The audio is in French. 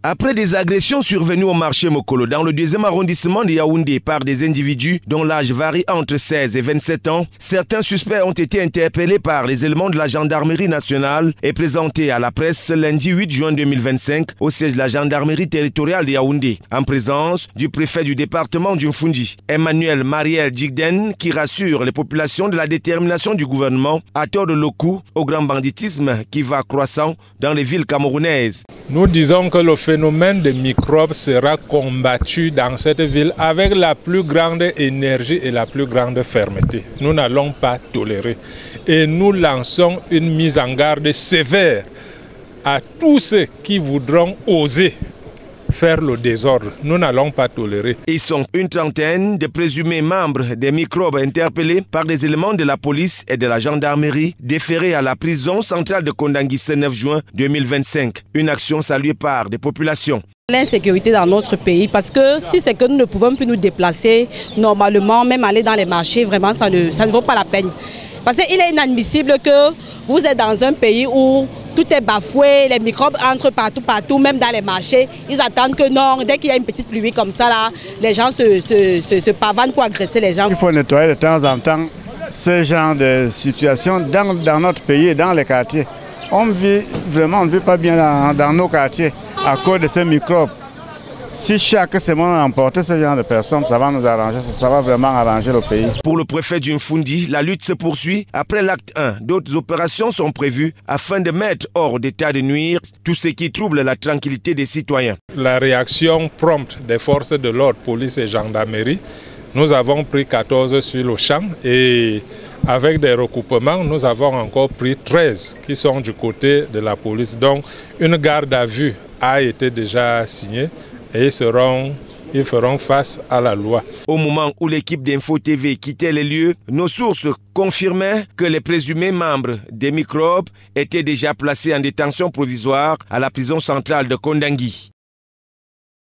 Après des agressions survenues au marché Mokolo dans le 2e arrondissement de Yaoundé par des individus dont l'âge varie entre 16 et 27 ans, certains suspects ont été interpellés par les éléments de la gendarmerie nationale et présentés à la presse ce lundi 8 juin 2025 au siège de la gendarmerie territoriale de Yaoundé, en présence du préfet du département du Mfundi, Emmanuel Mariel Djigden, qui rassure les populations de la détermination du gouvernement à tordre le cou au grand banditisme qui va croissant dans les villes camerounaises. Nous disons que le phénomène des microbes sera combattu dans cette ville avec la plus grande énergie et la plus grande fermeté. Nous n'allons pas tolérer. Et nous lançons une mise en garde sévère à tous ceux qui voudront oser faire le désordre. Nous n'allons pas tolérer. Ils sont une trentaine de présumés membres des microbes interpellés par des éléments de la police et de la gendarmerie déférés à la prison centrale de Kondangui ce 9 juin 2025. Une action saluée par des populations. L'insécurité dans notre pays, parce que si c'est que nous ne pouvons plus nous déplacer normalement, même aller dans les marchés, vraiment ça ne vaut pas la peine. Parce qu'il est inadmissible que vous êtes dans un pays où tout est bafoué, les microbes entrent partout, même dans les marchés. Ils attendent que non, dès qu'il y a une petite pluie comme ça, là, les gens se pavanent pour agresser les gens. Il faut nettoyer de temps en temps ce genre de situation dans notre pays et dans les quartiers. On vit pas bien dans nos quartiers à cause de ces microbes. Si chaque semaine emporte ce genre de personnes, ça va nous arranger, ça va vraiment arranger le pays. Pour le préfet du Mfundi, la lutte se poursuit. Après l'acte 1, d'autres opérations sont prévues afin de mettre hors d'état de nuire tout ce qui trouble la tranquillité des citoyens. La réaction prompte des forces de l'ordre, police et gendarmerie, nous avons pris 14 sur le champ et avec des recoupements, nous avons encore pris 13 qui sont du côté de la police. Donc une garde à vue a été déjà signée. Et ils feront face à la loi. Au moment où l'équipe d'Info TV quittait les lieux, nos sources confirmaient que les présumés membres des microbes étaient déjà placés en détention provisoire à la prison centrale de Kondangui.